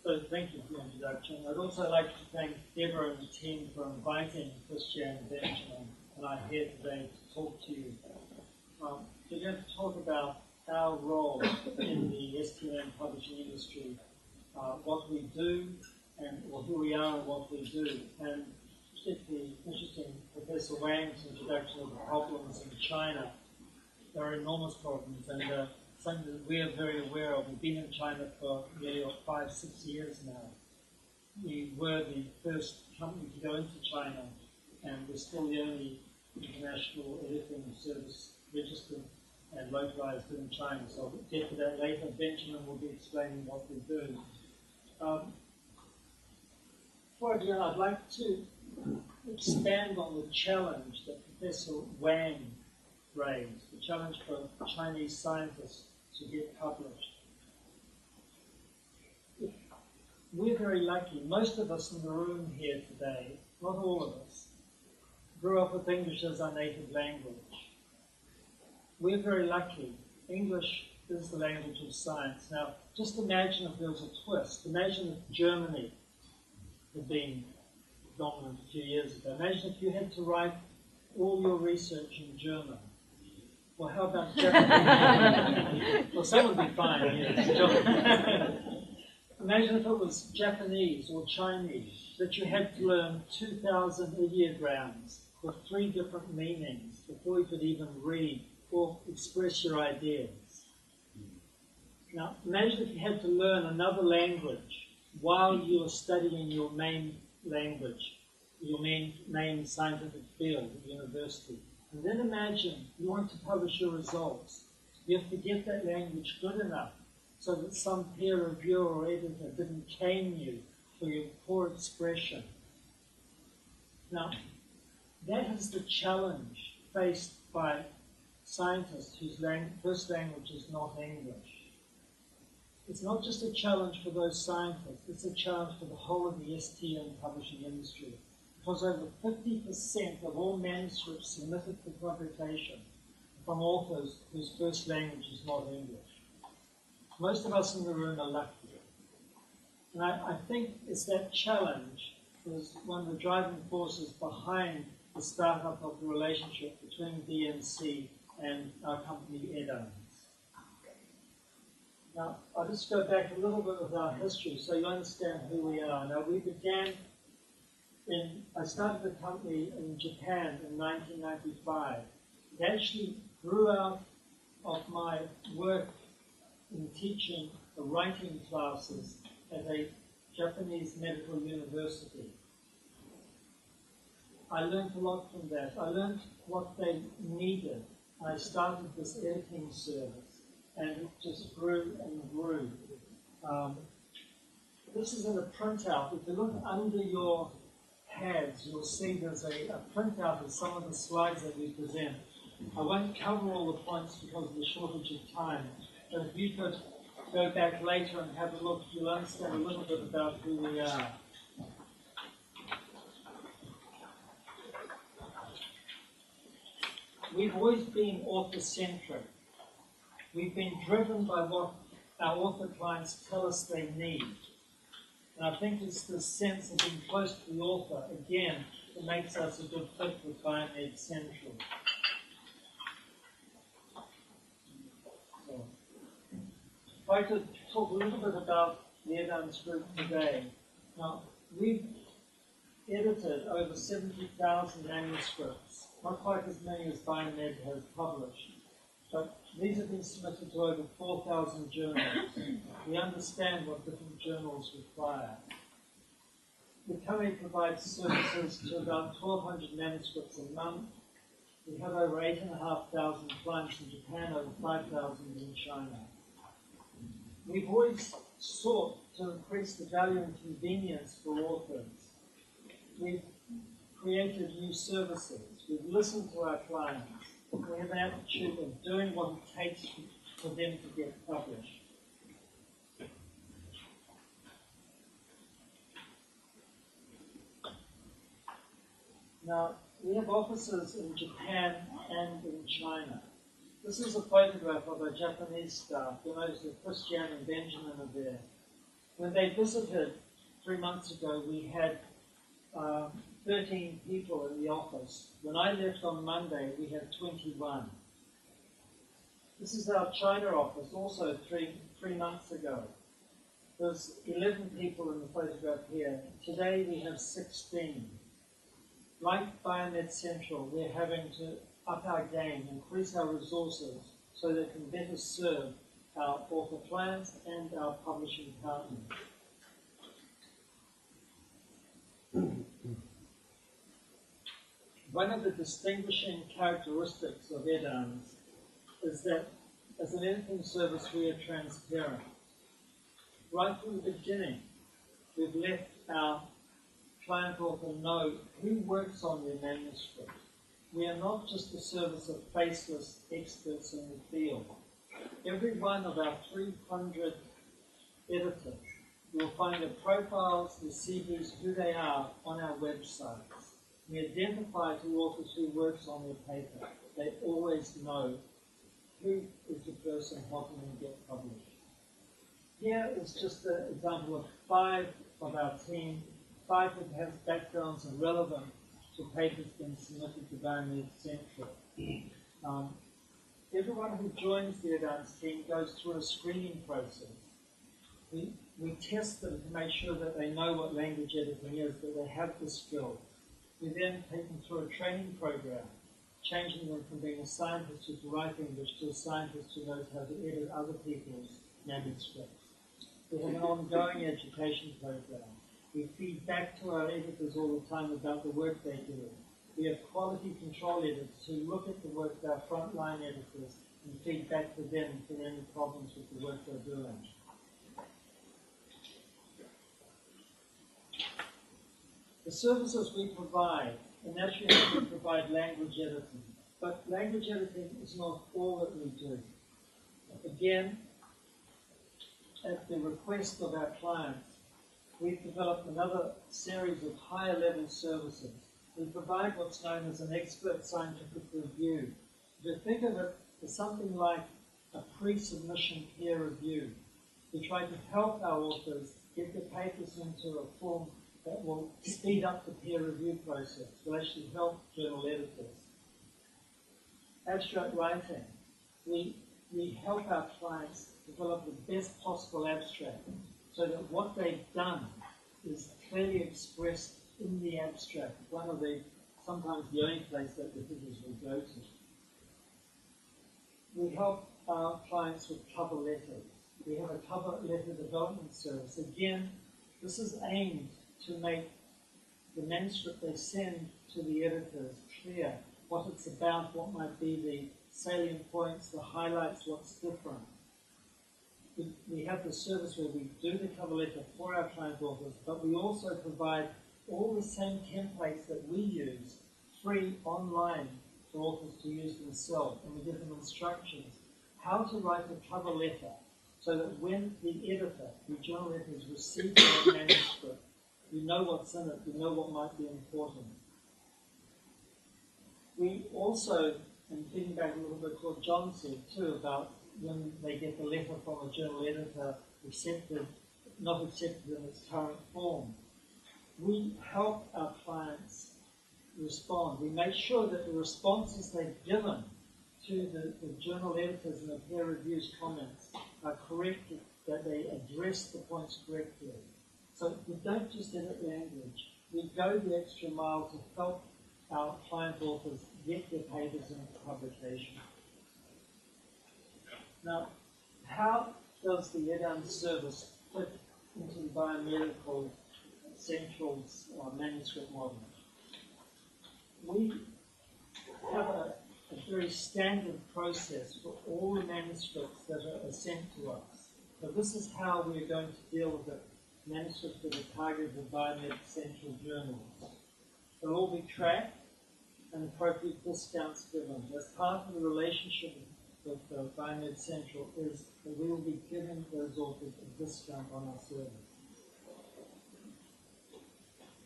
So thank you for the introduction. I'd also like to thank Deborah and the team for inviting Christiane, Benjamin, and I here today to talk to you. We're going to talk about our role in the STM publishing industry, what we do, or who we are and what we do. And particularly interesting, Professor Wang's introduction of the problems in China. There are enormous problems, and something that we are very aware of. We've been in China for nearly 5-6 years now. We were the first company to go into China, and we're still the only international editing service registered and localized in China. So we'll get to that later. Benjamin will be explaining what we do. Before I do that, I'd like to expand on the challenge that Professor Wang raised, the challenge for Chinese scientists to get published. We're very lucky. Most of us in the room here today, not all of us, grew up with English as our native language. We're very lucky. English is the language of science. Now, just imagine if there was a twist. Imagine if Germany had been dominant a few years ago. Imagine if you had to write all your research in German. Well, how about Japanese? Well, some would be fine, yes. Imagine if it was Japanese or Chinese, that you had to learn 2,000 ideograms with 3 different meanings before you could even read or express your ideas. Now, imagine if you had to learn another language while you were studying your main language, your main scientific field at university. And then imagine you want to publish your results. You have to get that language good enough so that some peer reviewer or editor didn't cane you for your poor expression. Now, that is the challenge faced by scientists whose first language is not English. It's not just a challenge for those scientists, it's a challenge for the whole of the STM publishing industry. Because over 50% of all manuscripts submitted for publication from authors whose first language is not English. Most of us in the room are lucky. And I think it's that challenge was one of the driving forces behind the startup of the relationship between DMC and our company Edanz. Now, I'll just go back a little bit with our history so you understand who we are. Now, we began I started the company in Japan in 1995. It actually grew out of my work in teaching the writing classes at a Japanese medical university. I learned a lot from that. I learned what they needed. I started this editing service, and it just grew and grew. This is in a printout. If you look under your pads, you'll see there's a printout of some of the slides that we present. I won't cover all the points because of the shortage of time, but if you could go back later and have a look, you'll understand a little bit about who we are. We've always been author-centric. We've been driven by what our author clients tell us they need. And I think it's this sense of being close to the author, again, that makes us a good fit with Biomed Central. So, if I could talk a little bit about the Edanz group today. Now, we've edited over 70,000 manuscripts, not quite as many as Biomed has published, but these have been submitted to over 4,000 journals. We understand what different journals require. The company provides services to about 1,200 manuscripts a month. We have over 8,500 clients in Japan, over 5,000 in China. We've always sought to increase the value and convenience for authors. We've created new services. We've listened to our clients. We have an attitude of doing what it takes for them to get published. Now, we have offices in Japan and in China. This is a photograph of our Japanese staff. You'll notice that Christiane and Benjamin are there. When they visited 3 months ago, we had 13 people in the office. When I left on Monday, we had 21. This is our China office, also three months ago. There's 11 people in the photograph here. Today we have 16. Like Biomed Central, we're having to up our game, increase our resources so that we can better serve our author clients and our publishing partners. One of the distinguishing characteristics of Edanz is that as an editing service we are transparent. Right from the beginning, we've let our client author know who works on their manuscript. We are not just a service of faceless experts in the field. Every one of our 300 editors, you will find their profiles, their CVs, who they are on our websites. We identify to authors who works on their paper. They always know who is the person helping them get published. Here is just an example of 5 of our team, 5 that have backgrounds and relevant to papers being submitted to Biomed Central. Everyone who joins the Edanz team goes through a screening process. We test them to make sure that they know what language editing is, that they have the skills. We then take them through a training program, changing them from being a scientist who can write English to a scientist who knows how to edit other people's manuscripts. We have an ongoing education program. We feed back to our editors all the time about the work they do. We have quality control editors who look at the work of our frontline editors and feed back to them if there are any problems with the work they're doing. The services we provide, and naturally we provide language editing, but language editing is not all that we do. Again, at the request of our clients, we've developed another series of higher level services. We provide what's known as an expert scientific review. If you think of it as something like a pre-submission peer review, we try to help our authors get their papers into a form that will speed up the peer review process, will actually help journal editors. Abstract writing. We help our clients develop the best possible abstract so that what they've done is clearly expressed in the abstract, one of the, sometimes the only place that the editors will go to. We help our clients with cover letters. We have a cover letter development service. Again, this is aimed to make the manuscript they send to the editors clear what it's about, what might be the salient points, the highlights, what's different. We have the service where we do the cover letter for our client authors, but we also provide all the same templates that we use free online for authors to use themselves, and we give them instructions how to write a cover letter so that when the editor, the journal editors, receive their manuscript, you know what's in it, you know what might be important. We also, and thinking back a little bit to what John said too about when they get the letter from a journal editor accepted, not accepted in its current form, we help our clients respond. We make sure that the responses they've given to the journal editors and the peer reviews comments are corrected, that they address the points correctly. So we don't just edit language. We go the extra mile to help our client authors get their papers into publication. Now, how does the Edanz service fit into the Biomedical Central's manuscript model? We have a very standard process for all the manuscripts that are sent to us. So this is how we're going to deal with it. Manuscripts that are targeted to Biomed Central journals. They'll all be tracked and appropriate discounts given. As part of the relationship with Biomed Central is that we will be giving those authors a discount on our service.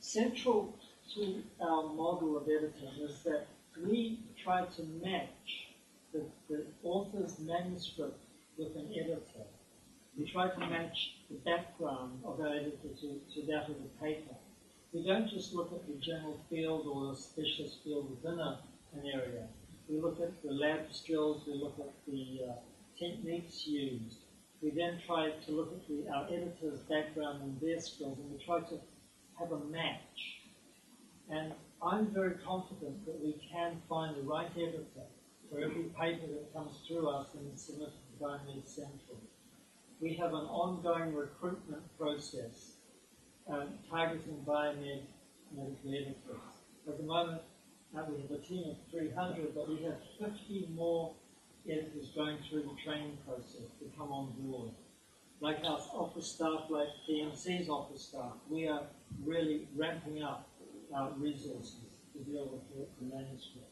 Central to our model of editing is that we try to match the author's manuscript with an editor. We try to match the the background of our editor to that of the paper. We don't just look at the general field or the specialist field within an area. We look at the lab skills, we look at the techniques used. We then try to look at our editor's background and their skills, and we try to have a match. And I'm very confident that we can find the right editor for every paper that comes through us and is submitted to Biomed Central. We have an ongoing recruitment process targeting biomed medical editors. At the moment, we have a team of 300, but we have 50 more editors going through the training process to come on board. Like our office staff, like PMC's office staff, we are really ramping up our resources to deal with the manuscript.